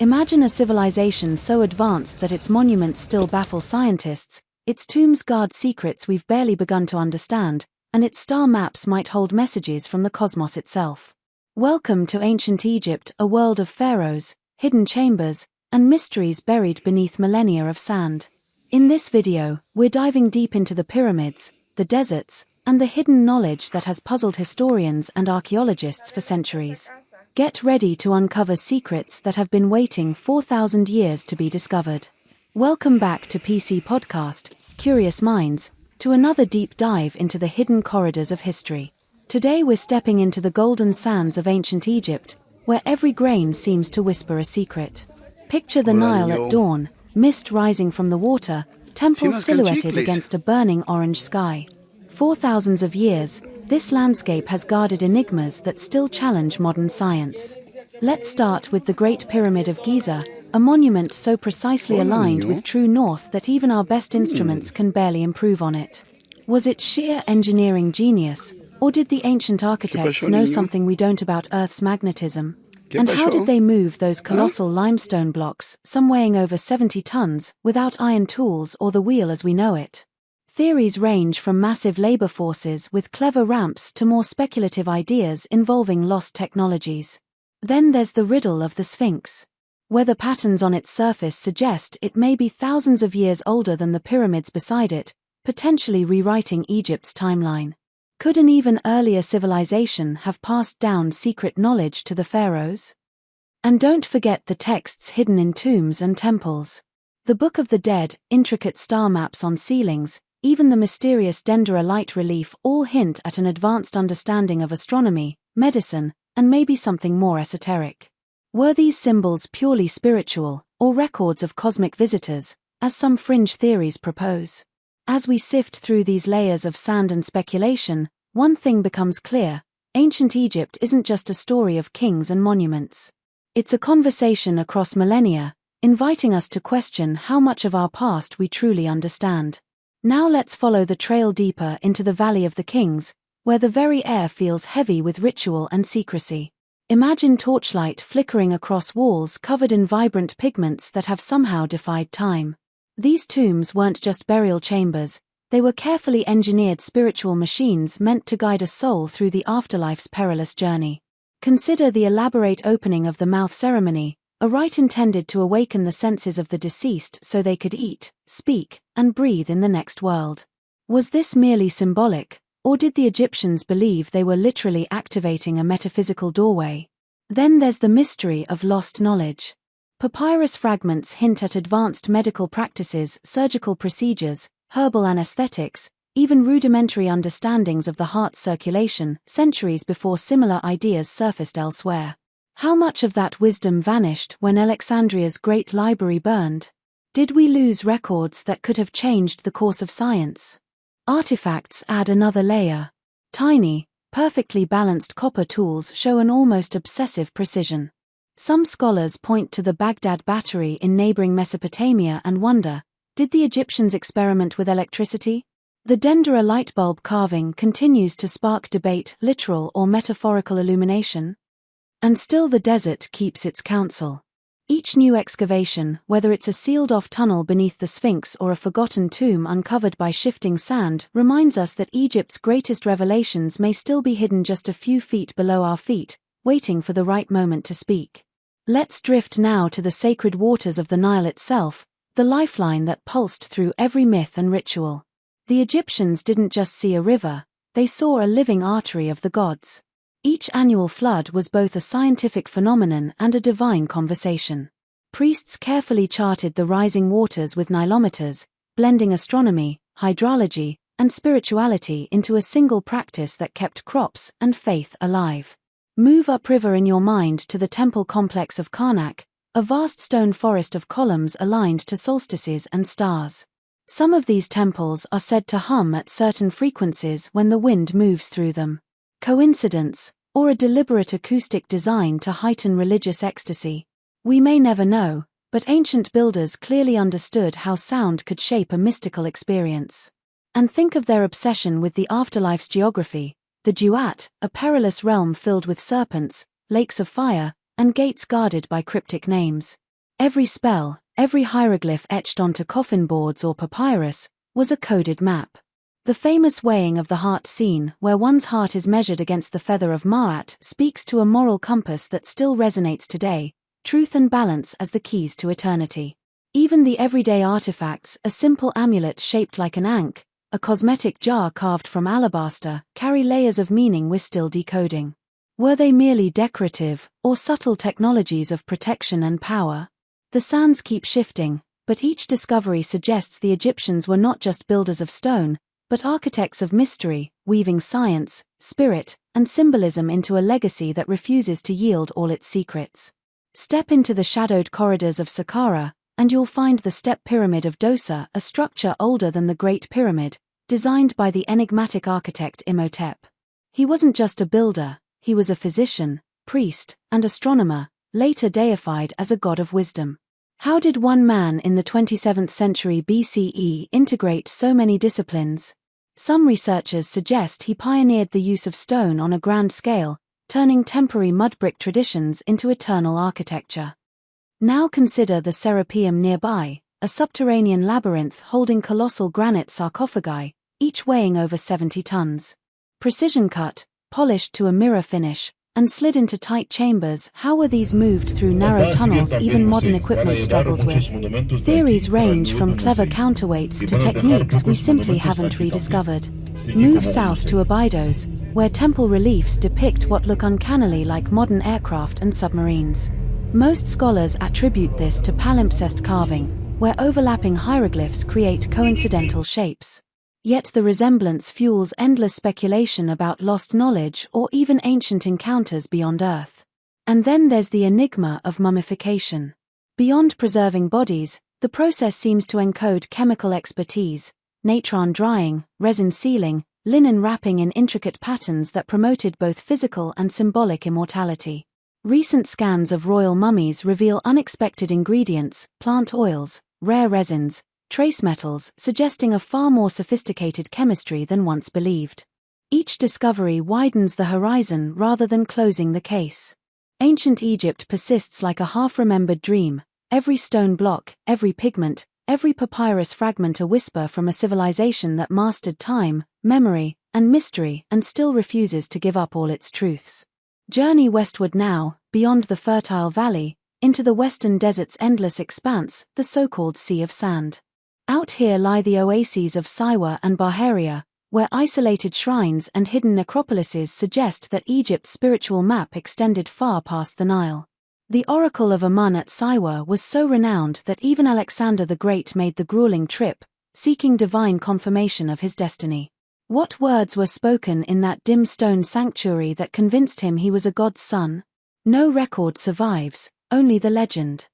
Imagine a civilization so advanced that its monuments still baffle scientists, its tombs guard secrets we've barely begun to understand, and its star maps might hold messages from the cosmos itself. Welcome to ancient Egypt, a world of pharaohs, hidden chambers, and mysteries buried beneath millennia of sand. In this video, we're diving deep into the pyramids, the deserts, and the hidden knowledge that has puzzled historians and archaeologists for centuries. Get ready to uncover secrets that have been waiting 4,000 years to be discovered. Welcome back to PC Podcast, Curious Minds, to another deep dive into the hidden corridors of history. Today we're stepping into the golden sands of ancient Egypt, where every grain seems to whisper a secret. Picture the Nile at dawn, mist rising from the water, temples silhouetted against a burning orange sky. For thousands of years, this landscape has guarded enigmas that still challenge modern science. Let's start with the Great Pyramid of Giza, a monument so precisely aligned with true north that even our best instruments can barely improve on it. Was it sheer engineering genius, or did the ancient architects know something we don't about Earth's magnetism? And how did they move those colossal limestone blocks, some weighing over 70 tons, without iron tools or the wheel as we know it? Theories range from massive labor forces with clever ramps to more speculative ideas involving lost technologies. Then there's the riddle of the Sphinx. Whether patterns on its surface suggest it may be thousands of years older than the pyramids beside it, potentially rewriting Egypt's timeline. Could an even earlier civilization have passed down secret knowledge to the pharaohs? And don't forget the texts hidden in tombs and temples. The Book of the Dead, intricate star maps on ceilings, even the mysterious Dendera light relief all hint at an advanced understanding of astronomy, medicine, and maybe something more esoteric. Were these symbols purely spiritual, or records of cosmic visitors, as some fringe theories propose? As we sift through these layers of sand and speculation, one thing becomes clear: ancient Egypt isn't just a story of kings and monuments. It's a conversation across millennia, inviting us to question how much of our past we truly understand. Now let's follow the trail deeper into the Valley of the Kings, where the very air feels heavy with ritual and secrecy. Imagine torchlight flickering across walls covered in vibrant pigments that have somehow defied time. These tombs weren't just burial chambers, they were carefully engineered spiritual machines meant to guide a soul through the afterlife's perilous journey. Consider the elaborate opening of the mouth ceremony, a rite intended to awaken the senses of the deceased so they could eat, speak, and breathe in the next world. Was this merely symbolic, or did the Egyptians believe they were literally activating a metaphysical doorway? Then there's the mystery of lost knowledge. Papyrus fragments hint at advanced medical practices, surgical procedures, herbal anesthetics, even rudimentary understandings of the heart's circulation, centuries before similar ideas surfaced elsewhere. How much of that wisdom vanished when Alexandria's great library burned? Did we lose records that could have changed the course of science? Artifacts add another layer. Tiny, perfectly balanced copper tools show an almost obsessive precision. Some scholars point to the Baghdad battery in neighboring Mesopotamia and wonder, did the Egyptians experiment with electricity? The Dendera light bulb carving continues to spark debate: literal or metaphorical illumination? And still the desert keeps its counsel. Each new excavation, whether it's a sealed-off tunnel beneath the Sphinx or a forgotten tomb uncovered by shifting sand, reminds us that Egypt's greatest revelations may still be hidden just a few feet below our feet, waiting for the right moment to speak. Let's drift now to the sacred waters of the Nile itself, the lifeline that pulsed through every myth and ritual. The Egyptians didn't just see a river, they saw a living artery of the gods. Each annual flood was both a scientific phenomenon and a divine conversation. Priests carefully charted the rising waters with nilometers, blending astronomy, hydrology, and spirituality into a single practice that kept crops and faith alive. Move upriver in your mind to the temple complex of Karnak, a vast stone forest of columns aligned to solstices and stars. Some of these temples are said to hum at certain frequencies when the wind moves through them. Coincidence, or a deliberate acoustic design to heighten religious ecstasy? We may never know, but ancient builders clearly understood how sound could shape a mystical experience. And think of their obsession with the afterlife's geography: the Duat, a perilous realm filled with serpents, lakes of fire, and gates guarded by cryptic names. Every spell, every hieroglyph etched onto coffin boards or papyrus, was a coded map. The famous weighing of the heart scene, where one's heart is measured against the feather of Ma'at, speaks to a moral compass that still resonates today, truth and balance as the keys to eternity. Even the everyday artifacts, a simple amulet shaped like an ankh, a cosmetic jar carved from alabaster, carry layers of meaning we're still decoding. Were they merely decorative, or subtle technologies of protection and power? The sands keep shifting, but each discovery suggests the Egyptians were not just builders of stone, but architects of mystery, weaving science, spirit, and symbolism into a legacy that refuses to yield all its secrets. Step into the shadowed corridors of Saqqara, and you'll find the Step Pyramid of Djoser, a structure older than the Great Pyramid, designed by the enigmatic architect Imhotep. He wasn't just a builder, he was a physician, priest, and astronomer, later deified as a god of wisdom. How did one man in the 27th century BCE integrate so many disciplines? Some researchers suggest he pioneered the use of stone on a grand scale, turning temporary mud brick traditions into eternal architecture. Now consider the Serapeum nearby, a subterranean labyrinth holding colossal granite sarcophagi, each weighing over 70 tons. Precision cut, polished to a mirror finish, and slid into tight chambers. How were these moved through narrow tunnels even modern equipment struggles with? Theories range from clever counterweights to techniques we simply haven't rediscovered. Move south to Abydos, where temple reliefs depict what look uncannily like modern aircraft and submarines. Most scholars attribute this to palimpsest carving, where overlapping hieroglyphs create coincidental shapes. Yet the resemblance fuels endless speculation about lost knowledge or even ancient encounters beyond Earth. And then there's the enigma of mummification. Beyond preserving bodies, the process seems to encode chemical expertise, natron drying, resin sealing, linen wrapping in intricate patterns that promoted both physical and symbolic immortality. Recent scans of royal mummies reveal unexpected ingredients, plant oils, rare resins, trace metals, suggesting a far more sophisticated chemistry than once believed. Each discovery widens the horizon rather than closing the case. Ancient Egypt persists like a half-remembered dream, every stone block, every pigment, every papyrus fragment a whisper from a civilization that mastered time, memory, and mystery and still refuses to give up all its truths. Journey westward now, beyond the fertile valley, into the western desert's endless expanse, the so-called Sea of Sand. Out here lie the oases of Siwa and Bahariya, where isolated shrines and hidden necropolises suggest that Egypt's spiritual map extended far past the Nile. The Oracle of Amun at Siwa was so renowned that even Alexander the Great made the grueling trip, seeking divine confirmation of his destiny. What words were spoken in that dim stone sanctuary that convinced him he was a god's son? No record survives, only the legend.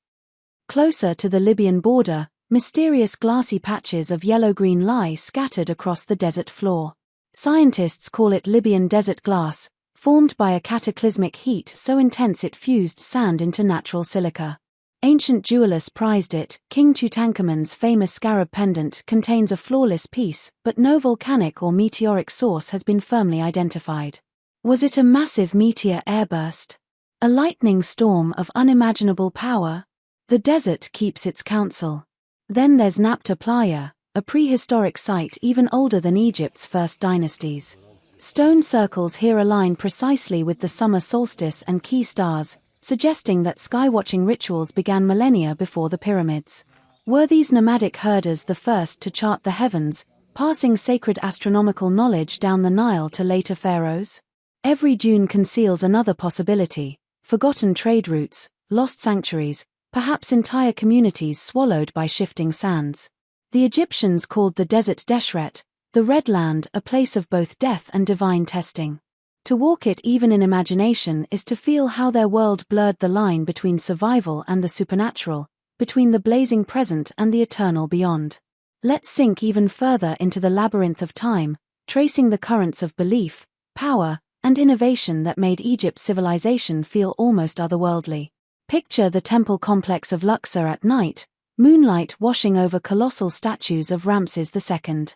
Closer to the Libyan border, mysterious glassy patches of yellow-green lie scattered across the desert floor. Scientists call it Libyan desert glass, formed by a cataclysmic heat so intense it fused sand into natural silica. Ancient jewelers prized it. King Tutankhamun's famous scarab pendant contains a flawless piece, but no volcanic or meteoric source has been firmly identified. Was it a massive meteor airburst? A lightning storm of unimaginable power? The desert keeps its counsel. Then there's Nabta Playa, a prehistoric site even older than Egypt's first dynasties. Stone circles here align precisely with the summer solstice and key stars, suggesting that skywatching rituals began millennia before the pyramids. Were these nomadic herders the first to chart the heavens, passing sacred astronomical knowledge down the Nile to later pharaohs? Every dune conceals another possibility: forgotten trade routes, lost sanctuaries, perhaps entire communities swallowed by shifting sands. The Egyptians called the desert Deshret, the Red Land, a place of both death and divine testing. To walk it even in imagination is to feel how their world blurred the line between survival and the supernatural, between the blazing present and the eternal beyond. Let's sink even further into the labyrinth of time, tracing the currents of belief, power, and innovation that made Egypt's civilization feel almost otherworldly. Picture the temple complex of Luxor at night, moonlight washing over colossal statues of Ramses II.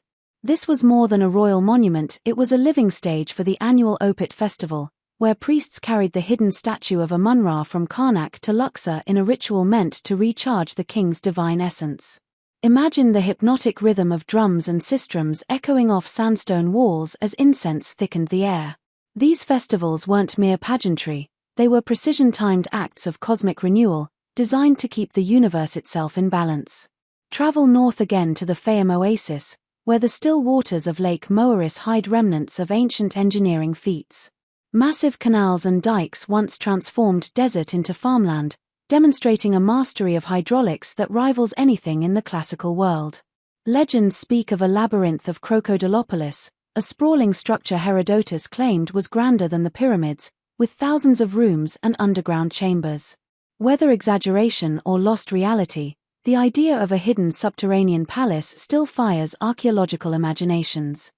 This was more than a royal monument, it was a living stage for the annual Opet festival, where priests carried the hidden statue of Amun-Ra from Karnak to Luxor in a ritual meant to recharge the king's divine essence. Imagine the hypnotic rhythm of drums and sistrums echoing off sandstone walls as incense thickened the air. These festivals weren't mere pageantry, they were precision-timed acts of cosmic renewal, designed to keep the universe itself in balance. Travel north again to the Fayum oasis, where the still waters of Lake Moeris hide remnants of ancient engineering feats. Massive canals and dikes once transformed desert into farmland, demonstrating a mastery of hydraulics that rivals anything in the classical world. Legends speak of a labyrinth of Crocodilopolis, a sprawling structure Herodotus claimed was grander than the pyramids, with thousands of rooms and underground chambers. Whether exaggeration or lost reality, the idea of a hidden subterranean palace still fires archaeological imaginations.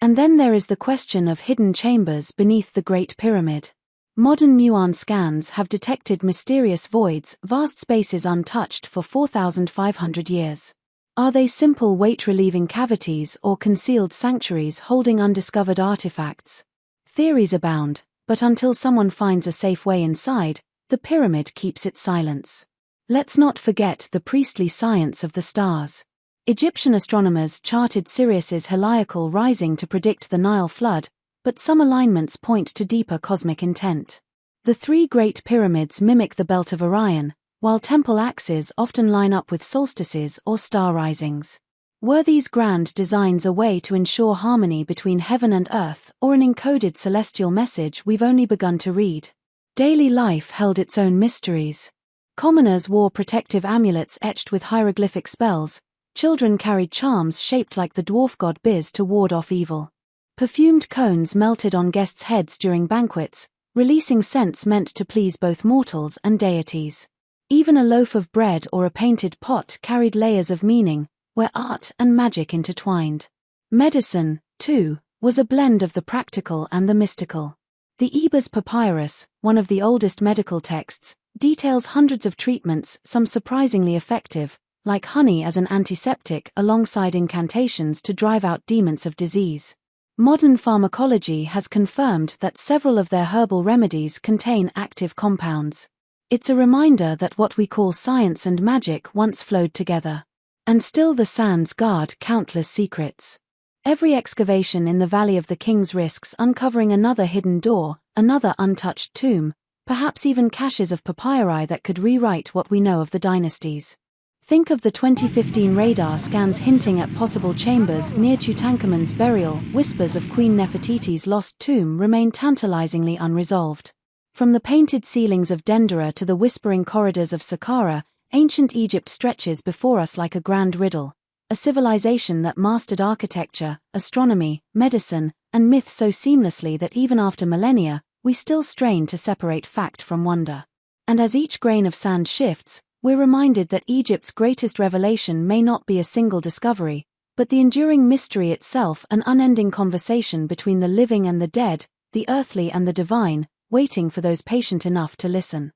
And then there is the question of hidden chambers beneath the Great Pyramid. Modern muon scans have detected mysterious voids, vast spaces untouched for 4,500 years. Are they simple weight-relieving cavities or concealed sanctuaries holding undiscovered artifacts? Theories abound, but until someone finds a safe way inside, the pyramid keeps its silence. Let's not forget the priestly science of the stars. Egyptian astronomers charted Sirius's heliacal rising to predict the Nile flood, but some alignments point to deeper cosmic intent. The three Great Pyramids mimic the belt of Orion, while temple axes often line up with solstices or star risings. Were these grand designs a way to ensure harmony between heaven and earth, or an encoded celestial message we've only begun to read? Daily life held its own mysteries. Commoners wore protective amulets etched with hieroglyphic spells. Children carried charms shaped like the dwarf god Biz to ward off evil. Perfumed cones melted on guests' heads during banquets, releasing scents meant to please both mortals and deities. Even a loaf of bread or a painted pot carried layers of meaning, where art and magic intertwined. Medicine, too, was a blend of the practical and the mystical. The Ebers Papyrus, one of the oldest medical texts, details hundreds of treatments, some surprisingly effective, like honey as an antiseptic alongside incantations to drive out demons of disease. Modern pharmacology has confirmed that several of their herbal remedies contain active compounds. It's a reminder that what we call science and magic once flowed together. And still the sands guard countless secrets. Every excavation in the Valley of the Kings risks uncovering another hidden door, another untouched tomb, perhaps even caches of papyri that could rewrite what we know of the dynasties. Think of the 2015 radar scans hinting at possible chambers near Tutankhamun's burial. Whispers of Queen Nefertiti's lost tomb remain tantalizingly unresolved. From the painted ceilings of Dendera to the whispering corridors of Saqqara, ancient Egypt stretches before us like a grand riddle, a civilization that mastered architecture, astronomy, medicine, and myth so seamlessly that even after millennia, we still strain to separate fact from wonder. And as each grain of sand shifts, we're reminded that Egypt's greatest revelation may not be a single discovery, but the enduring mystery itself, an unending conversation between the living and the dead, the earthly and the divine, waiting for those patient enough to listen.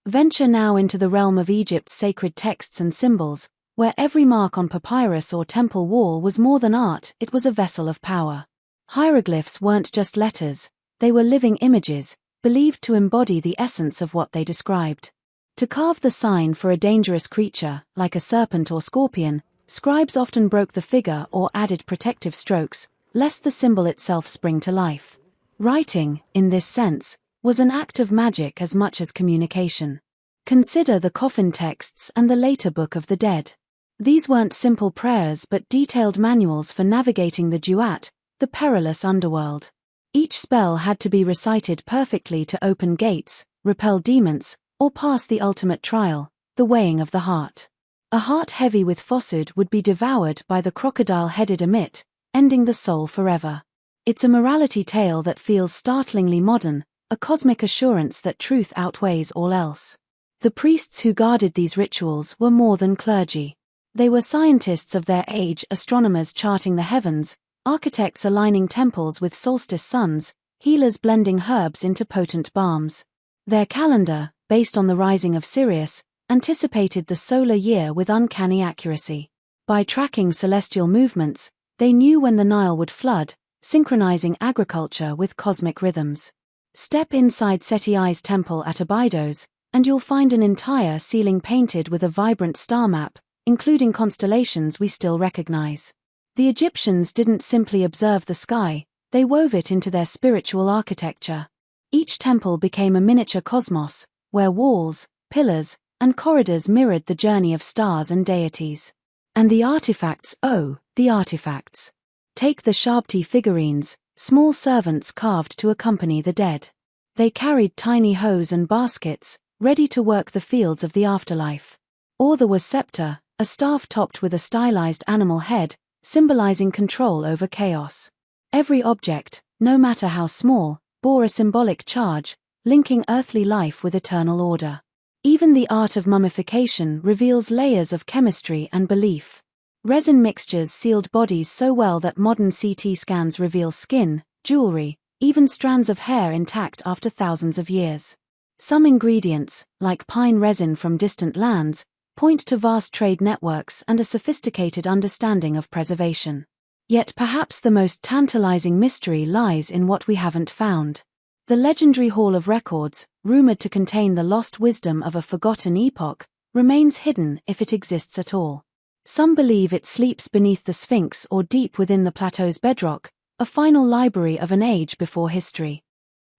Venture now into the realm of Egypt's sacred texts and symbols, where every mark on papyrus or temple wall was more than art, it was a vessel of power. Hieroglyphs weren't just letters, they were living images, believed to embody the essence of what they described. To carve the sign for a dangerous creature, like a serpent or scorpion, scribes often broke the figure or added protective strokes, lest the symbol itself spring to life. Writing, in this sense, was an act of magic as much as communication. Consider the coffin texts and the later Book of the Dead. These weren't simple prayers but detailed manuals for navigating the duat, the perilous underworld. Each spell had to be recited perfectly to open gates, repel demons, or pass the ultimate trial, the weighing of the heart. A heart heavy with falsehood would be devoured by the crocodile-headed Amit, ending the soul forever. It's a morality tale that feels startlingly modern, a cosmic assurance that truth outweighs all else. The priests who guarded these rituals were more than clergy. They were scientists of their age, astronomers charting the heavens, architects aligning temples with solstice suns, healers blending herbs into potent balms. Their calendar, based on the rising of Sirius, anticipated the solar year with uncanny accuracy. By tracking celestial movements, they knew when the Nile would flood, synchronizing agriculture with cosmic rhythms. Step inside Setiai's temple at Abydos, and you'll find an entire ceiling painted with a vibrant star map, including constellations we still recognize. The Egyptians didn't simply observe the sky, they wove it into their spiritual architecture. Each temple became a miniature cosmos, where walls, pillars, and corridors mirrored the journey of stars and deities. And the artifacts, oh, the artifacts. Take the Shabti figurines, small servants carved to accompany the dead. They carried tiny hoes and baskets, ready to work the fields of the afterlife. Or there was scepter, a staff topped with a stylized animal head, symbolizing control over chaos. Every object, no matter how small, bore a symbolic charge, linking earthly life with eternal order. Even the art of mummification reveals layers of chemistry and belief. Resin mixtures sealed bodies so well that modern CT scans reveal skin, jewelry, even strands of hair intact after thousands of years. Some ingredients, like pine resin from distant lands, point to vast trade networks and a sophisticated understanding of preservation. Yet perhaps the most tantalizing mystery lies in what we haven't found. The legendary Hall of Records, rumored to contain the lost wisdom of a forgotten epoch, remains hidden if it exists at all. Some believe it sleeps beneath the Sphinx or deep within the plateau's bedrock, a final library of an age before history.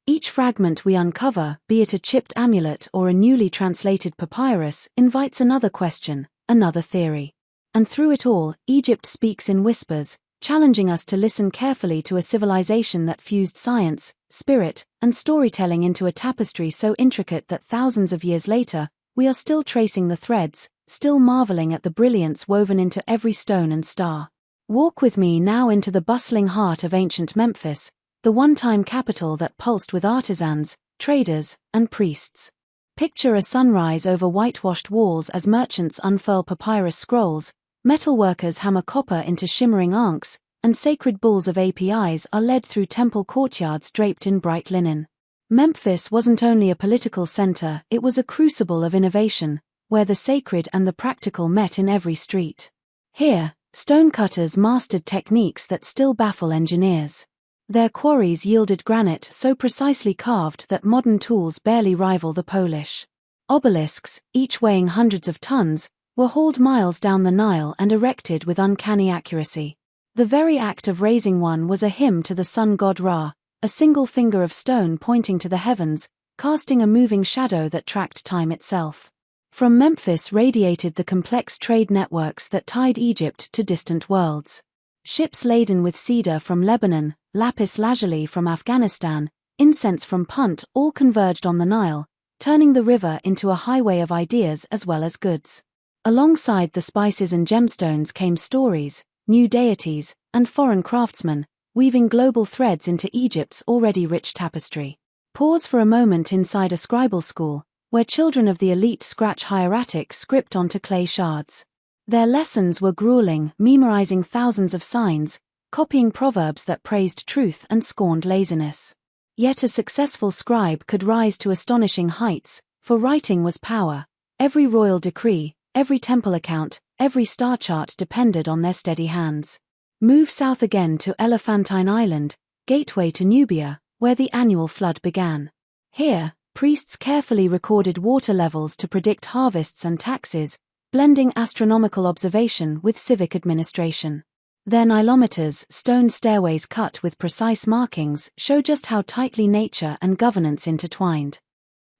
Each fragment we uncover, be it a chipped amulet or a newly translated papyrus, invites another question, another theory. And through it all, Egypt speaks in whispers, challenging us to listen carefully to a civilization that fused science, spirit, and storytelling into a tapestry so intricate that thousands of years later, we are still tracing the threads, still marveling at the brilliance woven into every stone and star. Walk with me now into the bustling heart of ancient Memphis, the one-time capital that pulsed with artisans, traders, and priests. Picture a sunrise over whitewashed walls as merchants unfurl papyrus scrolls, metalworkers hammer copper into shimmering ankhs, and sacred bulls of APIs are led through temple courtyards draped in bright linen. Memphis wasn't only a political center, it was a crucible of innovation, where the sacred and the practical met in every street. Here, stonecutters mastered techniques that still baffle engineers. Their quarries yielded granite so precisely carved that modern tools barely rival the polish. Obelisks, each weighing hundreds of tons, were hauled miles down the Nile and erected with uncanny accuracy. The very act of raising one was a hymn to the sun god Ra, a single finger of stone pointing to the heavens, casting a moving shadow that tracked time itself. From Memphis radiated the complex trade networks that tied Egypt to distant worlds. Ships laden with cedar from Lebanon, lapis lazuli from Afghanistan, incense from Punt all converged on the Nile, turning the river into a highway of ideas as well as goods. Alongside the spices and gemstones came stories, new deities, and foreign craftsmen, weaving global threads into Egypt's already rich tapestry. Pause for a moment inside a scribal school, where children of the elite scratch hieratic script onto clay shards. Their lessons were grueling, memorizing thousands of signs, copying proverbs that praised truth and scorned laziness. Yet a successful scribe could rise to astonishing heights, for writing was power. Every royal decree, every temple account, every star chart depended on their steady hands. Move south again to Elephantine Island, gateway to Nubia, where the annual flood began. Here, priests carefully recorded water levels to predict harvests and taxes, blending astronomical observation with civic administration. Their nilometers, stone stairways cut with precise markings, show just how tightly nature and governance intertwined.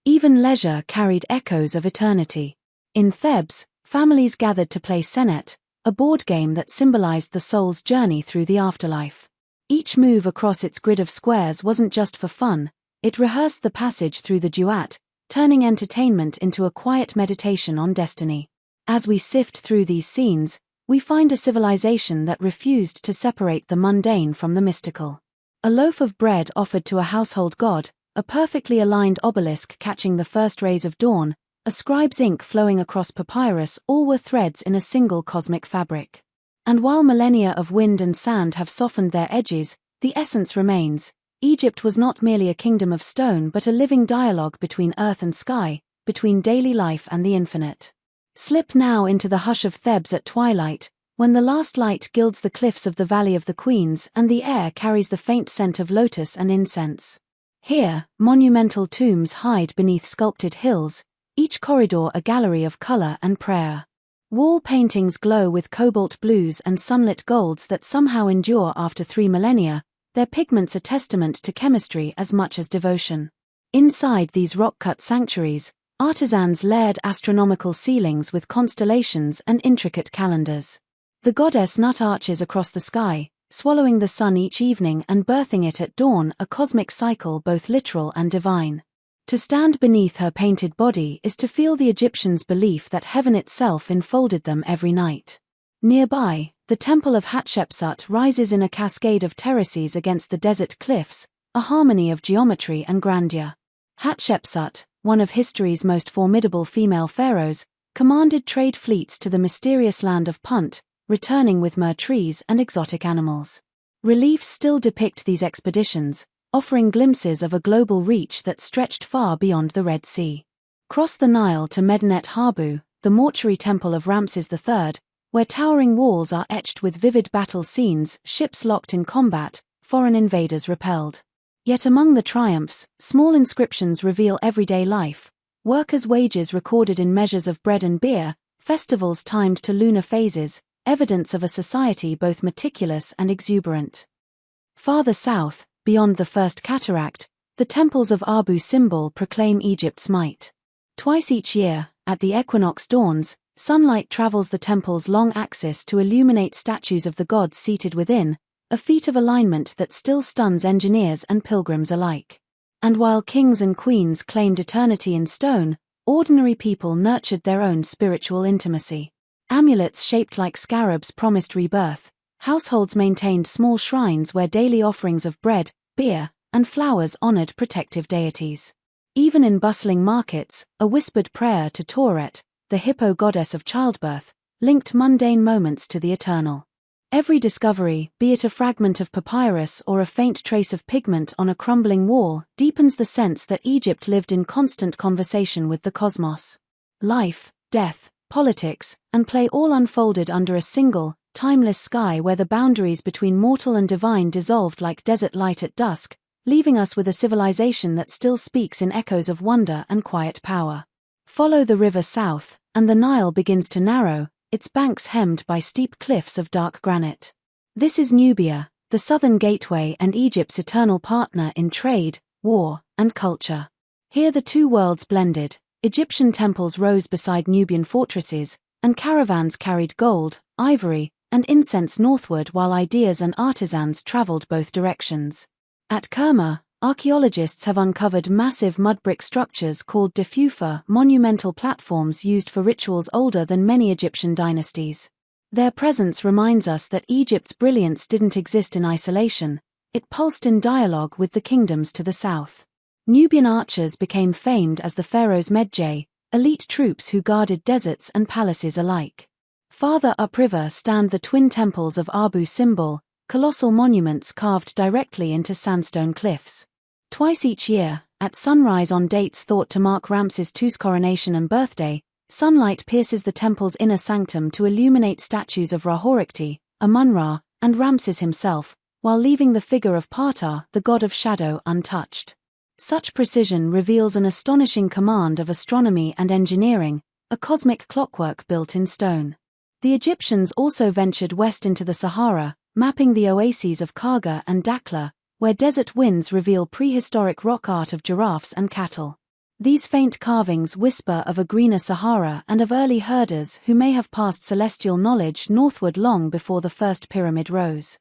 Even leisure carried echoes of eternity. In Thebes, families gathered to play Senet, a board game that symbolized the soul's journey through the afterlife. Each move across its grid of squares wasn't just for fun, it rehearsed the passage through the duat, turning entertainment into a quiet meditation on destiny. As we sift through these scenes, we find a civilization that refused to separate the mundane from the mystical. A loaf of bread offered to a household god, a perfectly aligned obelisk catching the first rays of dawn, a scribe's ink flowing across papyrus, all were threads in a single cosmic fabric. And while millennia of wind and sand have softened their edges, the essence remains. Egypt was not merely a kingdom of stone but a living dialogue between earth and sky, between daily life and the infinite. Slip now into the hush of Thebes at twilight, when the last light gilds the cliffs of the Valley of the Queens and the air carries the faint scent of lotus and incense. Here, monumental tombs hide beneath sculpted hills, each corridor a gallery of color and prayer. Wall paintings glow with cobalt blues and sunlit golds that somehow endure after 3 millennia, their pigments a testament to chemistry as much as devotion. Inside these rock-cut sanctuaries, artisans layered astronomical ceilings with constellations and intricate calendars. The goddess Nut arches across the sky, swallowing the sun each evening and birthing it at dawn, a cosmic cycle both literal and divine. To stand beneath her painted body is to feel the Egyptians' belief that heaven itself enfolded them every night. Nearby, the Temple of Hatshepsut rises in a cascade of terraces against the desert cliffs, a harmony of geometry and grandeur. Hatshepsut, one of history's most formidable female pharaohs, commanded trade fleets to the mysterious land of Punt, returning with myrrh trees and exotic animals. Reliefs still depict these expeditions, offering glimpses of a global reach that stretched far beyond the Red Sea. Cross the Nile to Medinet Habu, the mortuary temple of Ramses III, where towering walls are etched with vivid battle scenes, ships locked in combat, foreign invaders repelled. Yet among the triumphs, small inscriptions reveal everyday life, workers' wages recorded in measures of bread and beer, festivals timed to lunar phases, evidence of a society both meticulous and exuberant. Farther south, beyond the First Cataract, the temples of Abu Simbel proclaim Egypt's might. Twice each year, at the equinox dawns, sunlight travels the temple's long axis to illuminate statues of the gods seated within, a feat of alignment that still stuns engineers and pilgrims alike. And while kings and queens claimed eternity in stone, ordinary people nurtured their own spiritual intimacy. Amulets shaped like scarabs promised rebirth. Households maintained small shrines where daily offerings of bread, beer, and flowers honored protective deities. Even in bustling markets, a whispered prayer to Tauret, the hippo goddess of childbirth, linked mundane moments to the eternal. Every discovery, be it a fragment of papyrus or a faint trace of pigment on a crumbling wall, deepens the sense that Egypt lived in constant conversation with the cosmos. Life, death, politics, and play all unfolded under a single, timeless sky where the boundaries between mortal and divine dissolved like desert light at dusk, leaving us with a civilization that still speaks in echoes of wonder and quiet power. Follow the river south, and the Nile begins to narrow, its banks hemmed by steep cliffs of dark granite. This is Nubia, the southern gateway and Egypt's eternal partner in trade, war, and culture. Here the two worlds blended, Egyptian temples rose beside Nubian fortresses, and caravans carried gold, ivory, and incense northward while ideas and artisans traveled both directions. At Kerma, archaeologists have uncovered massive mud brick structures called defufa, monumental platforms used for rituals older than many Egyptian dynasties. Their presence reminds us that Egypt's brilliance didn't exist in isolation, it pulsed in dialogue with the kingdoms to the south. Nubian archers became famed as the Pharaohs' Medjay, elite troops who guarded deserts and palaces alike. Farther upriver stand the twin temples of Abu Simbel, colossal monuments carved directly into sandstone cliffs. Twice each year, at sunrise on dates thought to mark Ramses II's coronation and birthday, sunlight pierces the temple's inner sanctum to illuminate statues of Ra-Horikti, Amun-Ra, and Ramses himself, while leaving the figure of Ptah, the god of shadow, untouched. Such precision reveals an astonishing command of astronomy and engineering, a cosmic clockwork built in stone. The Egyptians also ventured west into the Sahara, mapping the oases of Karga and Dakhla, where desert winds reveal prehistoric rock art of giraffes and cattle. These faint carvings whisper of a greener Sahara and of early herders who may have passed celestial knowledge northward long before the first pyramid rose.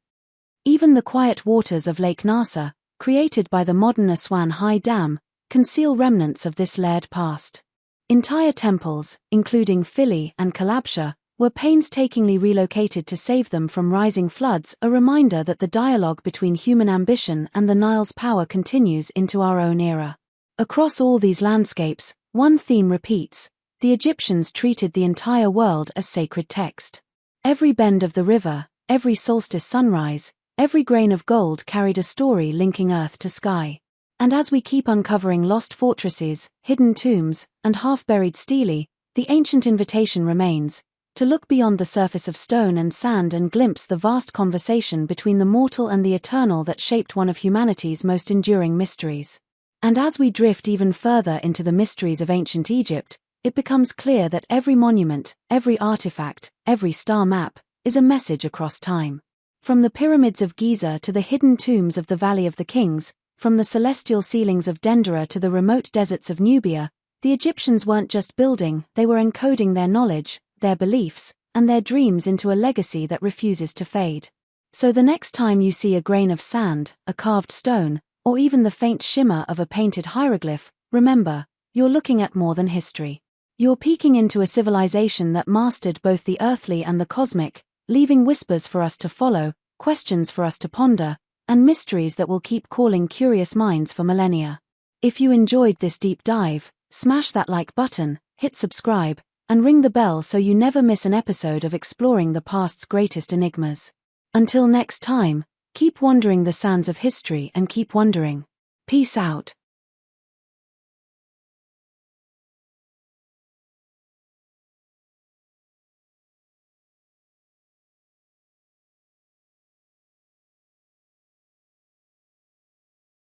Even the quiet waters of Lake Nasser, created by the modern Aswan High Dam, conceal remnants of this layered past. Entire temples, including Philae and Kalabsha, were painstakingly relocated to save them from rising floods, a reminder that the dialogue between human ambition and the Nile's power continues into our own era. Across all these landscapes, one theme repeats: the Egyptians treated the entire world as sacred text. Every bend of the river, every solstice sunrise, every grain of gold carried a story linking earth to sky. And as we keep uncovering lost fortresses, hidden tombs, and half-buried stelae, the ancient invitation remains: to look beyond the surface of stone and sand and glimpse the vast conversation between the mortal and the eternal that shaped one of humanity's most enduring mysteries. And as we drift even further into the mysteries of ancient Egypt, it becomes clear that every monument, every artifact, every star map, is a message across time. From the pyramids of Giza to the hidden tombs of the Valley of the Kings, from the celestial ceilings of Dendera to the remote deserts of Nubia, the Egyptians weren't just building, they were encoding their knowledge, their beliefs, and their dreams into a legacy that refuses to fade. So the next time you see a grain of sand, a carved stone, or even the faint shimmer of a painted hieroglyph, remember, you're looking at more than history. You're peeking into a civilization that mastered both the earthly and the cosmic, leaving whispers for us to follow, questions for us to ponder, and mysteries that will keep calling curious minds for millennia. If you enjoyed this deep dive, smash that like button, hit subscribe, and ring the bell so you never miss an episode of exploring the past's greatest enigmas. Until next time, keep wandering the sands of history and keep wondering. Peace out.